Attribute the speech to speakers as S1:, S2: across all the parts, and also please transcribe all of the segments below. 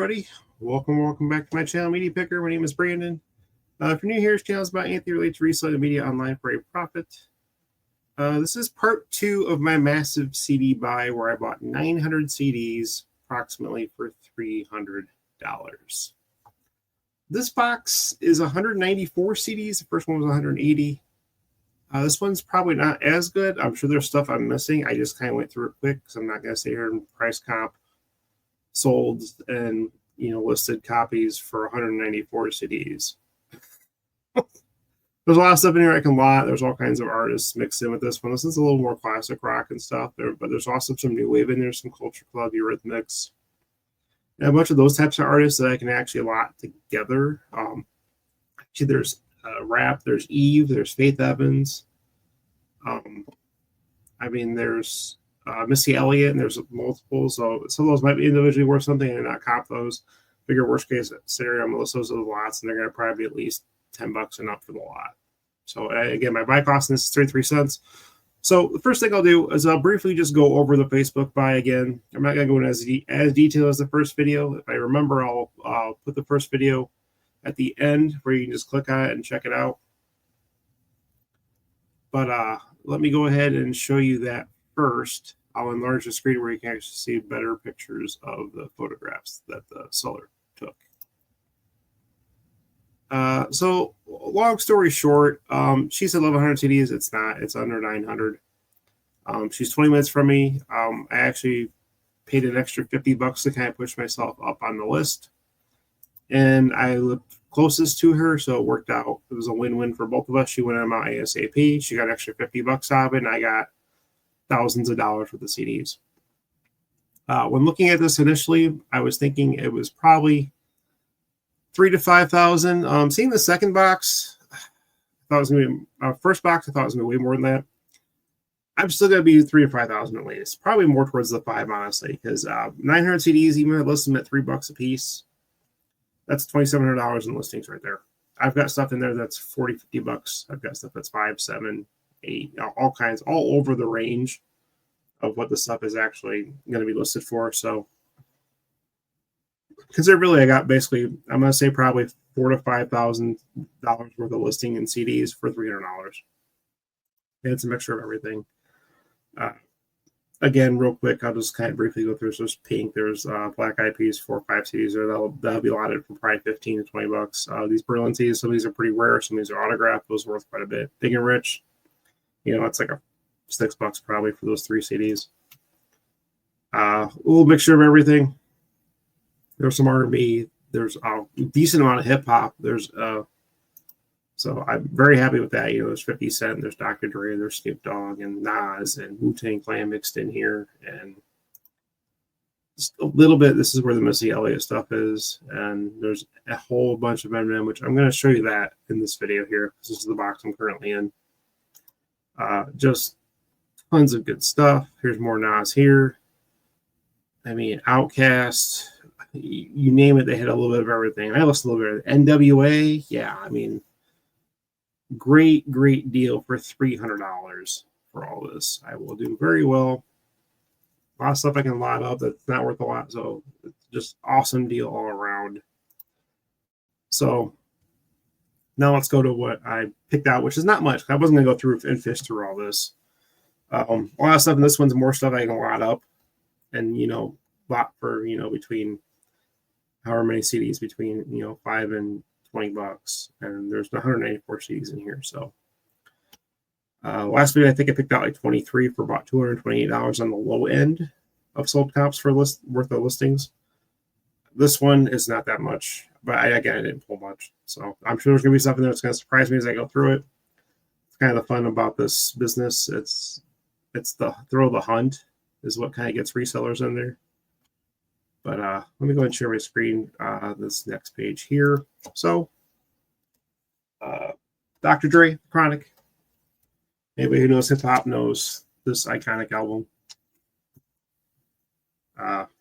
S1: everybody. Welcome back to my channel, Media Picker. My name is Brandon. If you're new here, this channel is about anything related to reselling media online for a profit. This is part 2 of my massive CD buy where I bought 900 CDs approximately for $300. This box is 194 CDs. The first one was 180. This one's probably not as good. I'm sure there's stuff I'm missing. I just kind of went through it quick because I'm not going to sit here and price comp sold and listed copies for 194 CDs. There's a lot of stuff in here I can lot. There's all kinds of artists mixed in with this one. This is a little more classic rock and stuff there, but there's also some new wave in there, some Culture Club, Eurythmics, and a bunch of those types of artists that I can actually lot together. Actually, there's rap, there's Eve, there's Faith Evans. There's Missy Elliott, and there's multiple. So some of those might be individually worth something and not cop those. Figure worst case scenario, I'm going to list those as lots, and they're going to probably be at least $10 and up for the lot. So again, my buy cost in this is 33 cents. So the first thing I'll do is I'll briefly just go over the Facebook buy again. I'm not going to go into as detailed as the first video. If I remember, I'll put the first video at the end where you can just click on it and check it out. But let me go ahead and show you that first. I'll enlarge the screen where you can actually see better pictures of the photographs that the seller took. So long story short, she said 1,100 CDs. It's not. It's under 900. She's 20 minutes from me. I actually paid an extra $50 to kind of push myself up on the list. And I lived closest to her, so it worked out. It was a win-win for both of us. She went on my ASAP. She got an extra $50 out of it, and I got thousands of dollars worth of CDs. When looking at this initially, I was thinking it was probably 3,000 to 5,000. Seeing the second box, I thought it was going to be first box. I thought it was going to be way more than that. I'm still going to be 3,000 to 5,000 at least. Probably more towards the 5, honestly, because 900 CDs, even if I list them at $3 a piece, that's $2,700 in listings right there. I've got stuff in there that's $40, $50. I've got stuff that's 5, 7, 8, all kinds, all over the range of what the stuff is actually going to be listed for. So considerably, I got basically, I'm going to say probably $4,000 to $5,000 worth of listing in CDs for $300. It's a mixture of everything. Again, real quick, I'll just kind of briefly go through. So there's Pink, there's Black Eyed Peas, 4 or 5 CDs there. That'll be allotted for probably $15 to $20. These Berlin CDs, some of these are pretty rare. Some of these are autographed. Those are worth quite a bit. Big and Rich, it's like a $6 probably for those 3 CDs. A little mixture of everything. There's some R&B. There's a decent amount of hip hop. So I'm very happy with that. There's 50 Cent, there's Dr. Dre, there's Snoop Dogg, and Nas, and Wu-Tang Clan mixed in here, and just a little bit. This is where the Missy Elliott stuff is, and there's a whole bunch of Eminem, which I'm going to show you that in this video here. This is the box I'm currently in. Just tons of good stuff. Here's more Nas here. Outkast. You name it, they had a little bit of everything. I listened a little bit of NWA. Yeah, great deal for $300 for all this. I will do very well. A lot of stuff I can lot up that's not worth a lot. So it's just awesome deal all around. So now let's go to what I picked out, which is not much. I wasn't going to go through and fish through all this. A lot of stuff, and this one's more stuff I can lot up and, lot for, between however many CDs, between, $5 and $20, and there's 194 CDs in here. So last video I think I picked out like 23 for about $228 on the low end of sold comps for worth of listings. This one is not that much, but I didn't pull much, so I'm sure there's gonna be stuff in there that's gonna surprise me as I go through it. It's kind of the fun about this business. It's the thrill of the hunt is what kind of gets resellers in there. But let me go ahead and share my screen, this next page here. So, Dr. Dre, Chronic. Anybody who knows hip-hop knows this iconic album.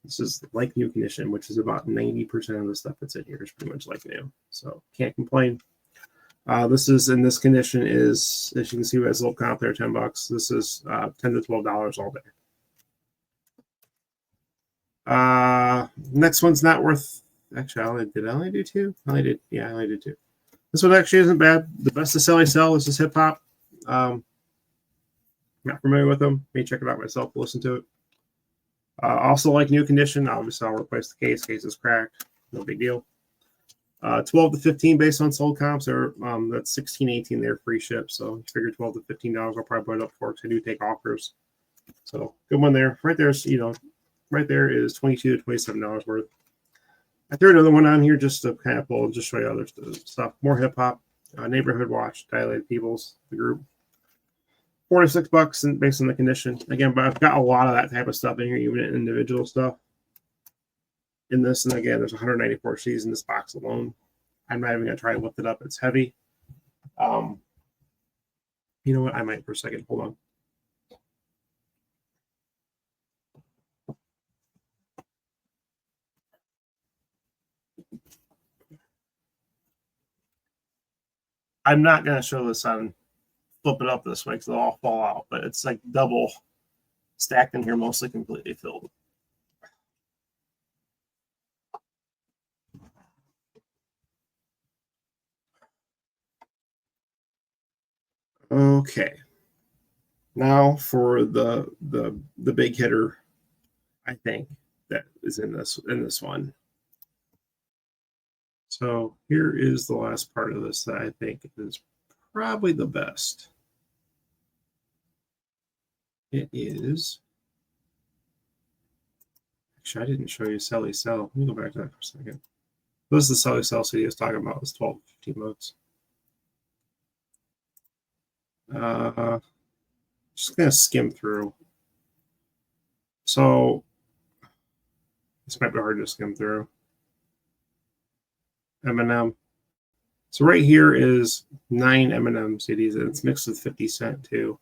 S1: This is like new condition, which is about 90% of the stuff that's in here is pretty much like new. So, can't complain. This is in this condition is, as you can see, as a little comp there, $10. This is $10 to $12 all day. Next one's not worth Actually, I only do two? I only did two. This one actually isn't bad. The best to sell I sell. This is hip hop. Not familiar with them. May check it out myself. Listen to it. Also like new condition. Obviously, I'll replace the case. Case is cracked. No big deal. 12 to 15 based on sold comps, or that's 16, 18 there, free ship. So you figure 12 to $15 I'll probably put it up for because I do take offers. So good one there. Right there's, right there is $22 to $27 worth. I threw another one on here just to kind of pull, just show you other stuff. More hip hop, Neighborhood Watch, Dilated Peoples, the group. $46 and based on the condition. Again, but I've got a lot of that type of stuff in here, even individual stuff in this. And again, there's 194 Cs in this box alone. I'm not even going to try to lift it up. It's heavy. You know what? I might for a second. Hold on. I'm not going to show this on flip it up this way because they'll all fall out, but it's like double stacked in here, mostly completely filled. Okay. Now for the big hitter, I think that is in this one. So here is the last part of this that I think is probably the best. It is. Actually, I didn't show you Sally Cell. Let me go back to that for a second. This is the Sally Cell CD I was talking about. It's 12, 15 bucks. Just gonna skim through. So this might be hard to skim through. M&M. So right here is 9 M&M CDs, and it's mixed with 50 cent too.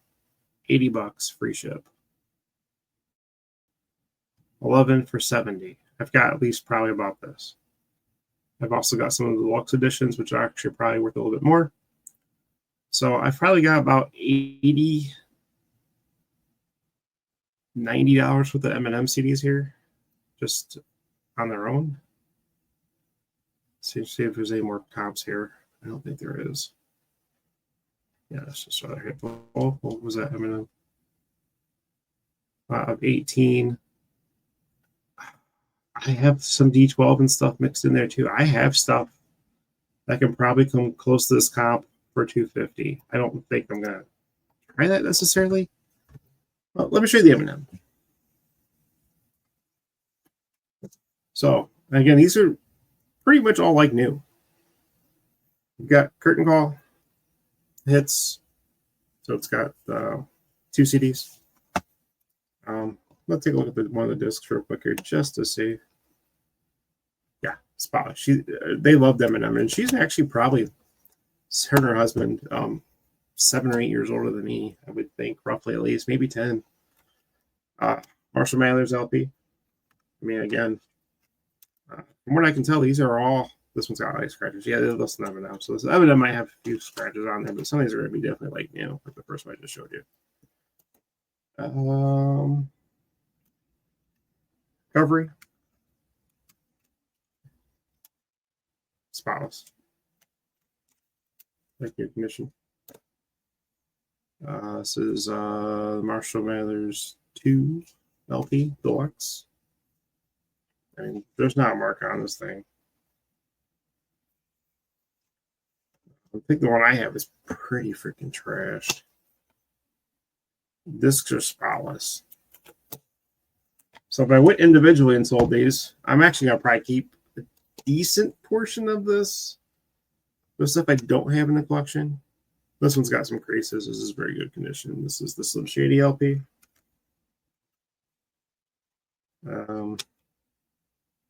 S1: $80 free ship. 11 for 70. I've got at least probably about this. I've also got some of the deluxe editions, which are actually probably worth a little bit more. So I've probably got about $80, $90 worth of M&M CDs here, just on their own. See if there's any more comps here. I don't think there is. Yeah, that's just rather hit. Oh, what was that M&M? Of 18. I have some D12 and stuff mixed in there too. I have stuff that can probably come close to this comp for $250. I don't think I'm gonna try that necessarily. Well, let me show you the M&M. So again, these are pretty much all like new. We've got Curtain Call hits, so it's got 2 CDs. Let's take a look at one of the discs real quick here just to see. Yeah, Spotless. They love M&M, and she's actually probably, her and her husband, 7 or 8 years older than me, I would think, roughly at least, maybe 10. Marshall Mathers LP. I mean, again, from what I can tell, these are all. This one's got eye scratches. Yeah, they're less than M&M. So this M&M might have a few scratches on there, but some of these are going to be definitely like new, like the first one I just showed you. Recovery. Spotless. Like your condition. This is Marshall Mathers 2 LP Deluxe. I mean, there's not a mark on this thing. I think the one I have is pretty freaking trashed. Discs are spotless. So if I went individually and sold these, I'm actually going to probably keep a decent portion of this. The stuff I don't have in the collection. This one's got some creases. This is very good condition. This is the Slim Shady LP.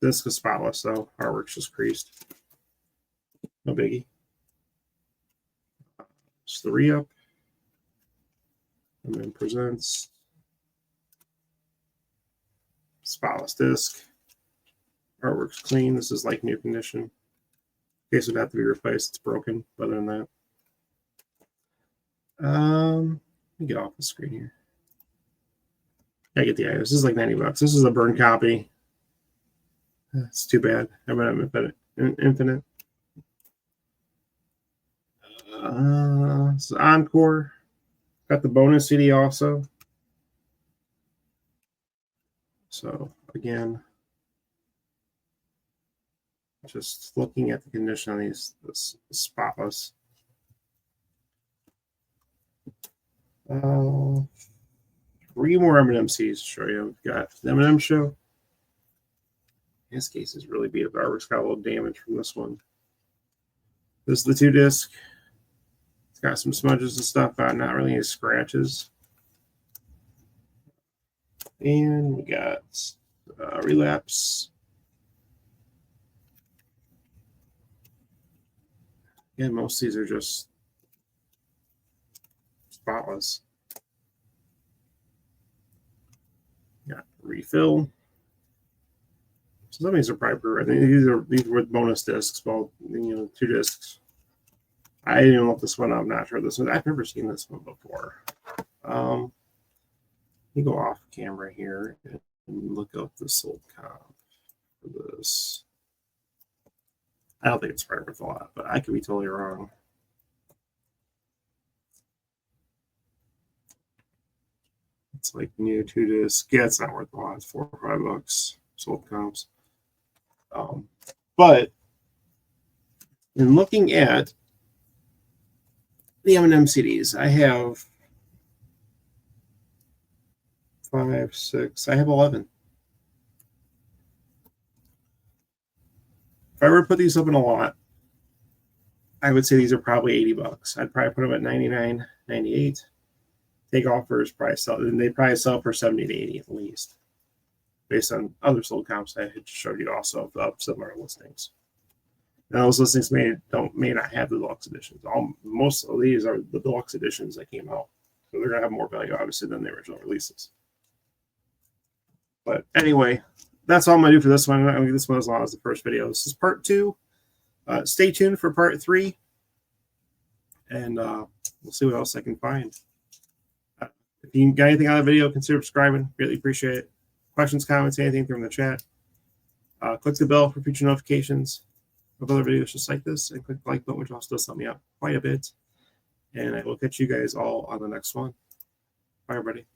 S1: Disc is spotless, though. Artwork's just creased. No biggie. It's the re-up. And then presents. Spotless disc. Artwork's clean. This is like new condition. Case would have to be replaced. It's broken. But other than that. Let me get off the screen here. I get the idea. This is like $90. This is a burn copy. It's too bad. M&M Infinite. It's Encore. Got the bonus CD also. So again, just looking at the condition on these, this spotless. 3 more M&M CDs to show you. We've got the M&M Show. This case is really beat up. It's got a little damage from this one. This is the 2-disc. It's got some smudges and stuff out, not really any scratches. And we got Relapse. Again, most of these are just spotless. Got Refill. So some of these are probably, I think these were bonus discs. Well, 2 discs. I didn't even look this one up. I'm not sure this one. I've never seen this one before. Let me go off camera here and look up the sold comp for this. I don't think it's probably worth a lot, but I could be totally wrong. It's like new 2-disc. Yeah, it's not worth a lot. It's $4 or $5 sold comps. But in looking at the M&M CDs, I have 5, 6. I have 11. If I were to put these up in a lot, I would say these are probably $80. I'd probably put them at 99, 98. Take offers, probably sell, and they probably sell for 70 to 80 at least, based on other sold comps I had showed you also of similar listings. Now those listings may not have the deluxe editions. Most of these are the deluxe editions that came out, so they're gonna have more value obviously than the original releases. But anyway, that's all I'm gonna do for this one. I'm not gonna get this one as long as the first video. This is part 2. Stay tuned for part 3, and we'll see what else I can find. If you got anything out of the video, consider subscribing. Really appreciate it. Questions, comments, anything from the chat. Click the bell for future notifications of other videos just like this, and click the like button, which also does help me out quite a bit. And I will catch you guys all on the next one. Bye, everybody.